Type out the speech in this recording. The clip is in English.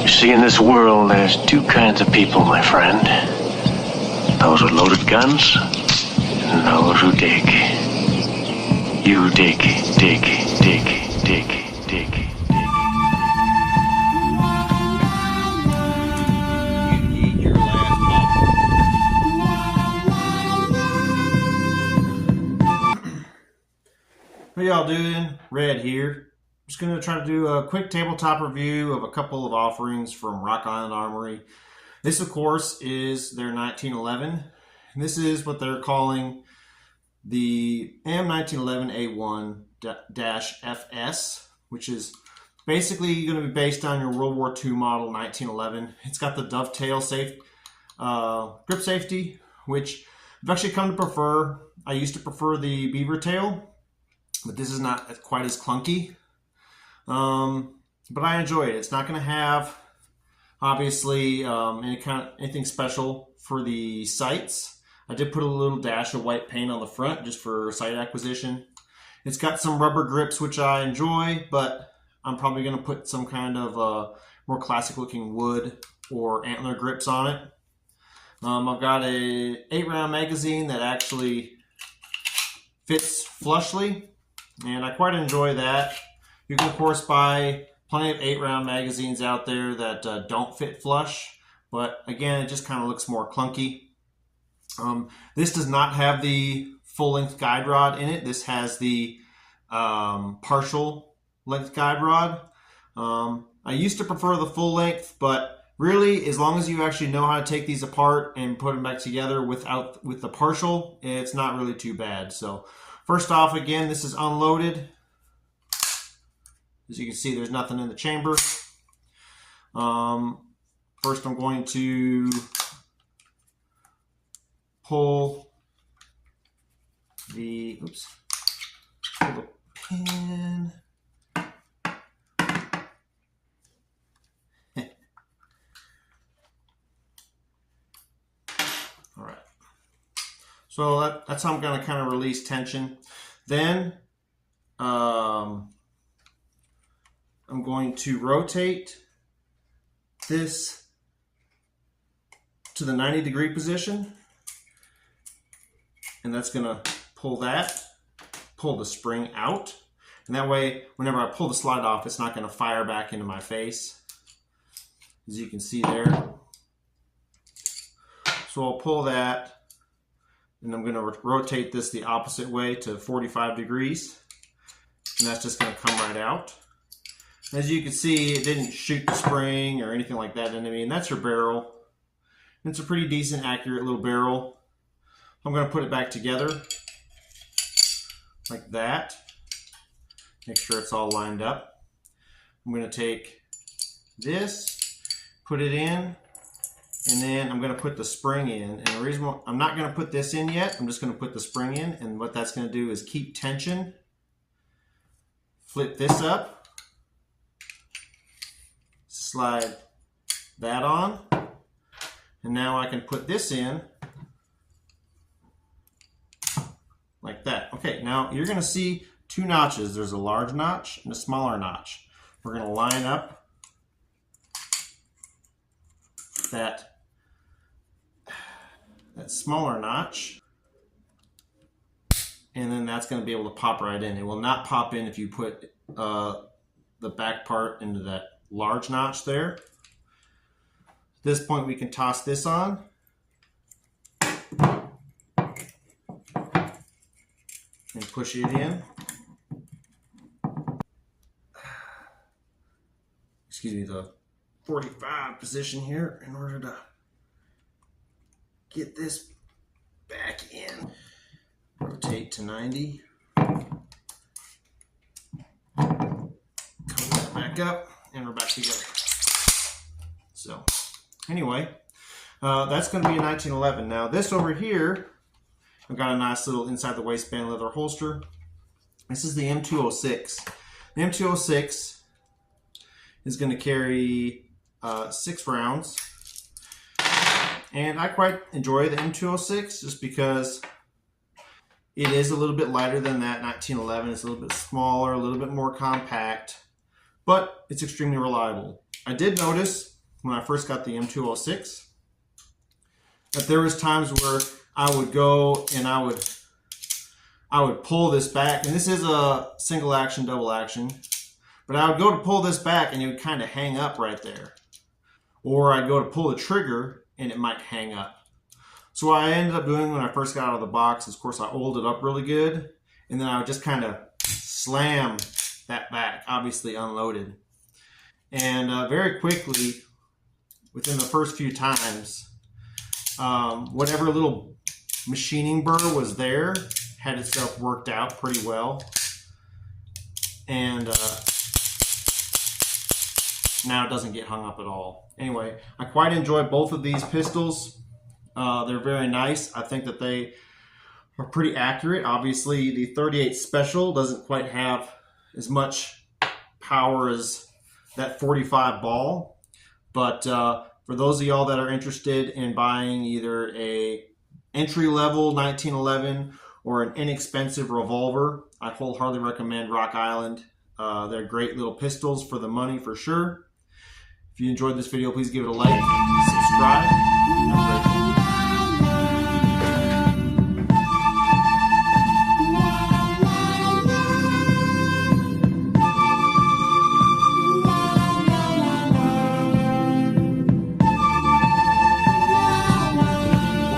See, in this world, there's two kinds of people, my friend. Those with loaded guns, and those who dig. You dig, dig, dig, dig, dig, dig. How y'all doing? Red here. Just going to try to do a quick tabletop review of a couple of offerings from Rock Island Armory. This, of course, is their 1911. And this is what they're calling the M1911a1-FS, which is basically going to be based on your World War II model 1911. It's got the dovetail grip safety, which I've actually come to prefer. I used to prefer the beaver tail, but this is not quite as clunky. But I enjoy it. It's not going to have, obviously, anything special for the sights. I did put a little dash of white paint on the front just for sight acquisition. It's got some rubber grips, which I enjoy, but I'm probably going to put some kind of more classic looking wood or antler grips on it. I've got a 8-round magazine that actually fits flushly, and I quite enjoy that. You can, of course, buy plenty of 8-round magazines out there that don't fit flush, but again, it just kind of looks more clunky. This does not have the full-length guide rod in it. This has the partial length guide rod. I used to prefer the full length, but really, as long as you actually know how to take these apart and put them back together with the partial, it's not really too bad. So first off, again, this is unloaded. As you can see, there's nothing in the chamber. First, I'm going to pull the pin. All right. So that's how I'm going to kind of release tension. Then, I'm going to rotate this to the 90-degree position, and that's going to pull the spring out, and that way whenever I pull the slide off, it's not going to fire back into my face, as you can see there. So I'll pull that, and I'm going to rotate this the opposite way to 45 degrees, and that's just going to come right out. As you can see, it didn't shoot the spring or anything like that into me, and that's your barrel. It's a pretty decent, accurate little barrel. I'm going to put it back together like that. Make sure it's all lined up. I'm going to take this, put it in, and then I'm going to put the spring in. And the reason why I'm not going to put this in yet, I'm just going to put the spring in, and what that's going to do is keep tension. Flip this up. Slide that on, and now I can put this in like that. Okay, now you're going to see two notches. There's a large notch and a smaller notch. We're going to line up that smaller notch, and then that's going to be able to pop right in. It will not pop in if you put the back part into that large notch there. At this point, we can toss this on. And push it in. Excuse me, the 45 position here in order to get this back in. Rotate to 90. Come that back up. And we're back together. So, anyway, that's going to be a 1911. Now, this over here, I've got a nice little inside the waistband leather holster. This is the M206. The M206 is going to carry 6 rounds, and I quite enjoy the M206 just because it is a little bit lighter than that 1911. It's a little bit smaller, a little bit more compact, but it's extremely reliable. I did notice when I first got the M206. But there was times where I would go and I would pull this back, and this is a single action, double action, but I would go to pull this back and it would kind of hang up right there. Or I'd go to pull the trigger and it might hang up. So what I ended up doing when I first got out of the box is, of course, I oiled it up really good, and then I would just kind of slam that back, obviously unloaded. And very quickly, within the first few times, whatever little machining burr was there had itself worked out pretty well. And now it doesn't get hung up at all. Anyway, I quite enjoy both of these pistols. They're very nice. I think that they are pretty accurate. Obviously, the 38 Special doesn't quite have as much power as that 45 ball. But for those of y'all that are interested in buying either a entry-level 1911 or an inexpensive revolver, I wholeheartedly recommend Rock Island. They're great little pistols for the money for sure. If you enjoyed this video, please give it a like, subscribe.